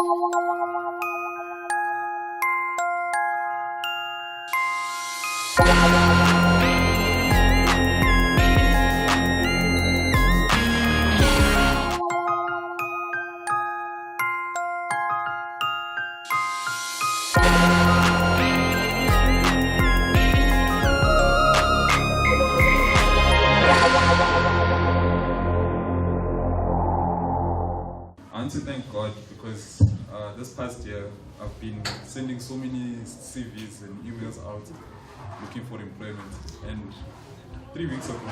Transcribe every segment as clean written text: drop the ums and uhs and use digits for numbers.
I want to thank God because this past year I've been sending so many CVs and emails out looking for employment, and 3 weeks ago,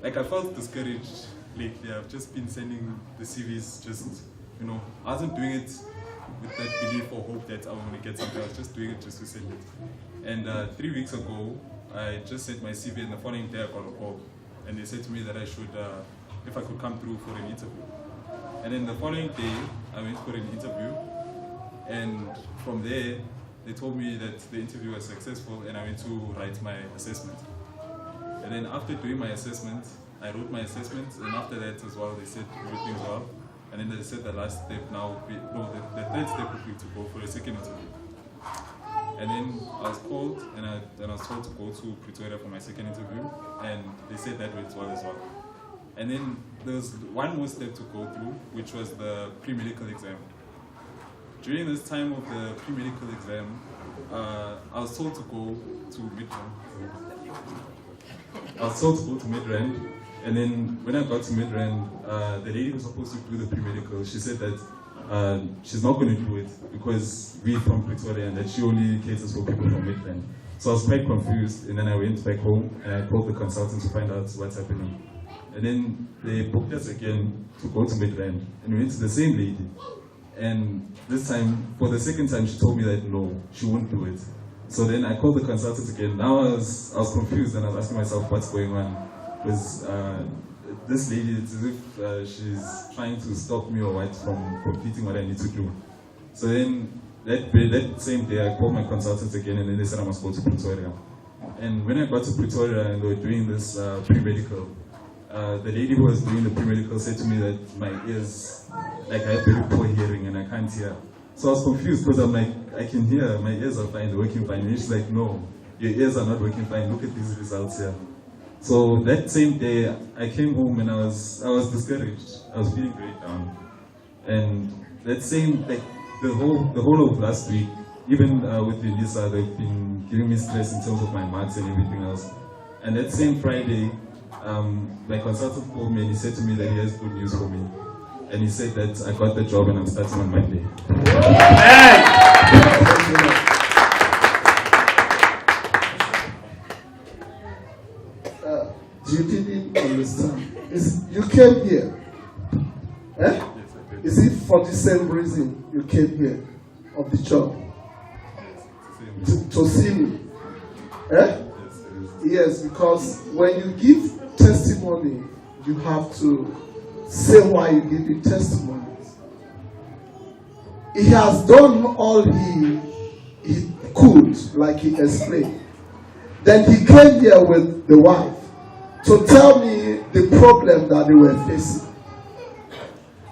I felt discouraged lately. I've just been sending the CVs, I wasn't doing it with that belief or hope that I want to get something. I was just doing it just to send it. And 3 weeks ago, I just sent my CV, and the following day I got a call, and they said to me that I should, if I could come through for an interview. And then the following day, I went for an interview, and from there, they told me that the interview was successful, and I went to write my assessment. And then after doing my assessment, I wrote my assessment, and after that as well, they said everything's well. And then they said the last step now, the third step would be to go for a second interview. And then I was called, and I was told to go to Pretoria for my second interview, and they said that went well as well. And then there was one more step to go through, which was the pre-medical exam. During this time of the pre-medical exam, I was told to go to Midrand. And then when I got to Midrand, the lady who was supposed to do the pre-medical, she said that she's not going to do it because we're from Pretoria and that she only caters for people from Midrand. So I was quite confused, and then I went back home and I called the consultant to find out what's happening. And then they booked us again to go to Midrand, and we went to the same lady. And this time, for the second time, she told me that no, she won't do it. So then I called the consultant again. Now I was confused, and I was asking myself what's going on. Because this lady, it's as if she's trying to stop me or what from completing what I need to do. So then that same day, I called my consultant again, and then they said I must go to Pretoria. And when I got to Pretoria and they were doing this pre-medical, the lady who was doing the pre-medical said to me that my ears, I have very poor hearing and I can't hear. So I was confused because I'm like, I can hear, my ears are fine, they're working fine. And she's like, no, your ears are not working fine, look at these results here. So that same day, I came home and I was discouraged. I was feeling very down. And that same, the whole of last week, even with Elisa, they've been giving me stress in terms of my marks and everything else. And that same Friday, my consultant called me and he said to me that he has good news for me. And he said that I got the job and I'm starting on Monday. You didn't understand. You came here. Eh? Yes, I did. Is it for the same reason you came here of the job? To see me? Eh? Yes, because when you give testimony, you have to say why you give the testimony. He has done all he could, like he explained. Then he came here with the wife to tell me the problem that they were facing.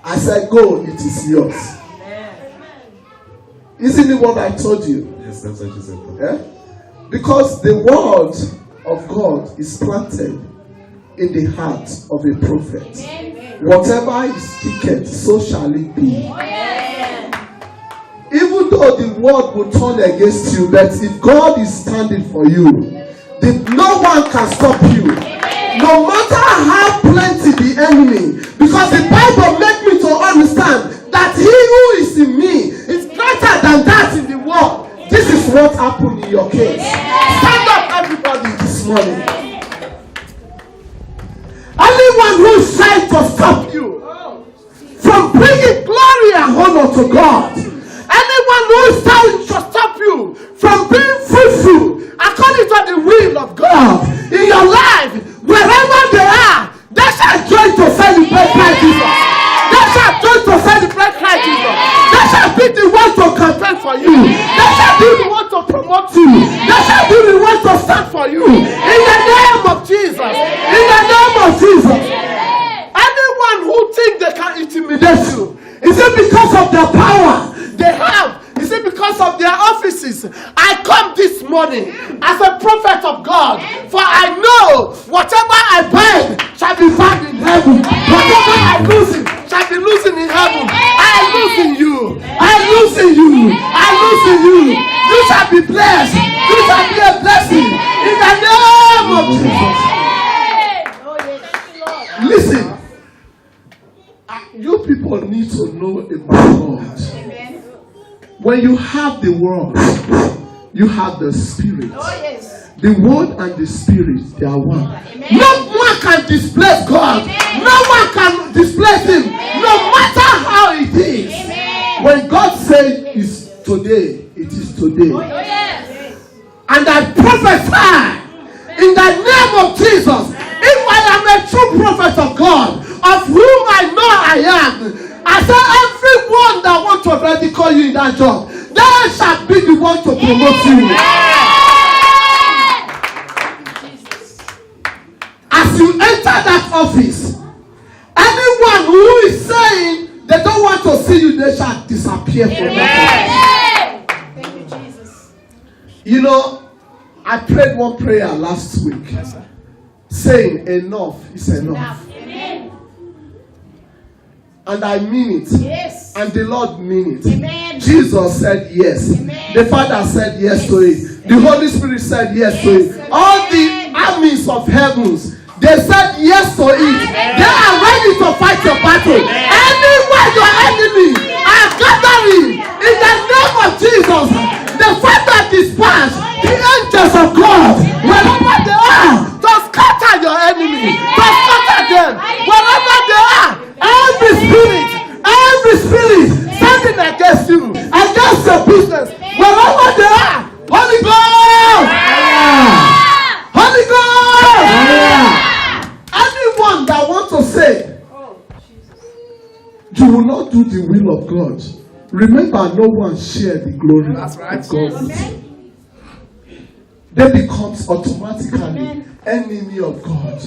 I said, go, it is yours. Isn't it what I told you? Yes, that's what you said. Yeah? Because the word of God is planted in the heart of a prophet. Whatever is speaketh, so shall it be. Even though the world will turn against you, but if God is standing for you, no one can stop you. No matter how plenty the enemy, because the Bible makes me to understand that he who is in me is greater than that in the world. This is what happened in your case. Stand up, everybody, this morning. Anyone who is trying to stop you from bringing glory and honor to God, anyone who is trying to stop you from being fruitful according to the will of God in your life, wherever they are, they shall join to celebrate Christ Jesus. They shall join to celebrate Christ Jesus. They shall be the one to campaign for you. They shall be the one to promote you. They shall be the one to stand for you. In the name of Jesus. In the name of Jesus. Anyone who thinks they can intimidate you, is it because of the the power they have. You see, because of their offices, I come this morning as a prophet of God. For I know whatever I bind shall be bound in heaven. Whatever I loosen shall be loosened in heaven. I loosen you. I loosen you. I loosen you. You shall be blessed. You shall be a blessing in the name of Jesus. Listen, you people need to know about God. When you have the word, you have the spirit. The word and the spirit, they are one. No one can displace God. No one can displace him. No matter how it is. When God says it's today, it is today. And I prophesy in the name of Jesus, if I am a true prophet of God, of whom I know I am, I say everyone that wants to already call you in that job, they shall be the one to promote you. As you enter that office, anyone who is saying they don't want to see you, they shall disappear from that office. Thank you, Jesus. You know, I prayed one prayer last week, saying enough is enough. Amen. And I mean it. Yes. And the Lord mean it. Amen. Jesus said yes. Amen. The Father said yes to it. The Holy Spirit said yes to it. Yes. All the armies of heavens, they said yes to it. They are ready to fight your battle. Anywhere your enemy are gathering in the name of Jesus, the Father dispatched the angels of God wherever they are to scatter your enemy, to scatter them wherever they are. Every spirit standing against you, against your business, wherever they are, Holy Ghost, Holy Ghost. Anyone that wants to say you will not do the will of God, remember, no one shared the glory of God with you. They becomes automatically enemy of God.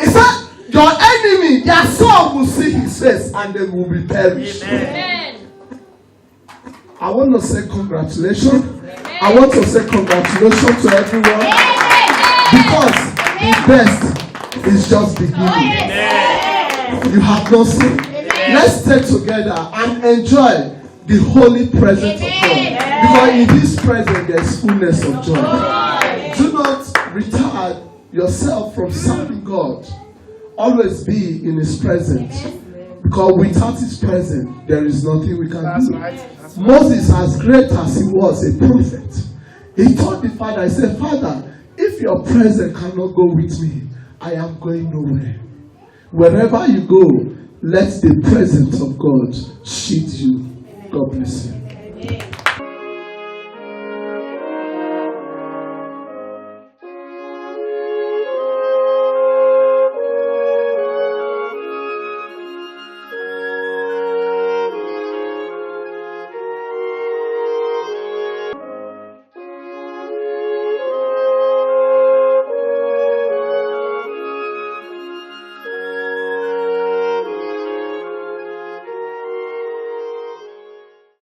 He said, your enemy, their soul will see his face and they will be perished. Amen. I want to say congratulations. I want to say congratulations to everyone. Because the best is just beginning. You have not seen. Let's stay together and enjoy the holy presence of God. Because in this presence there is fullness of joy. Do not retard yourself from serving God. Always be in his presence. Because without his presence, there is nothing we can do. Moses, as great as he was a prophet, he told the Father, he said, Father, if your presence cannot go with me, I am going nowhere. Wherever you go, let the presence of God shield you. God bless you.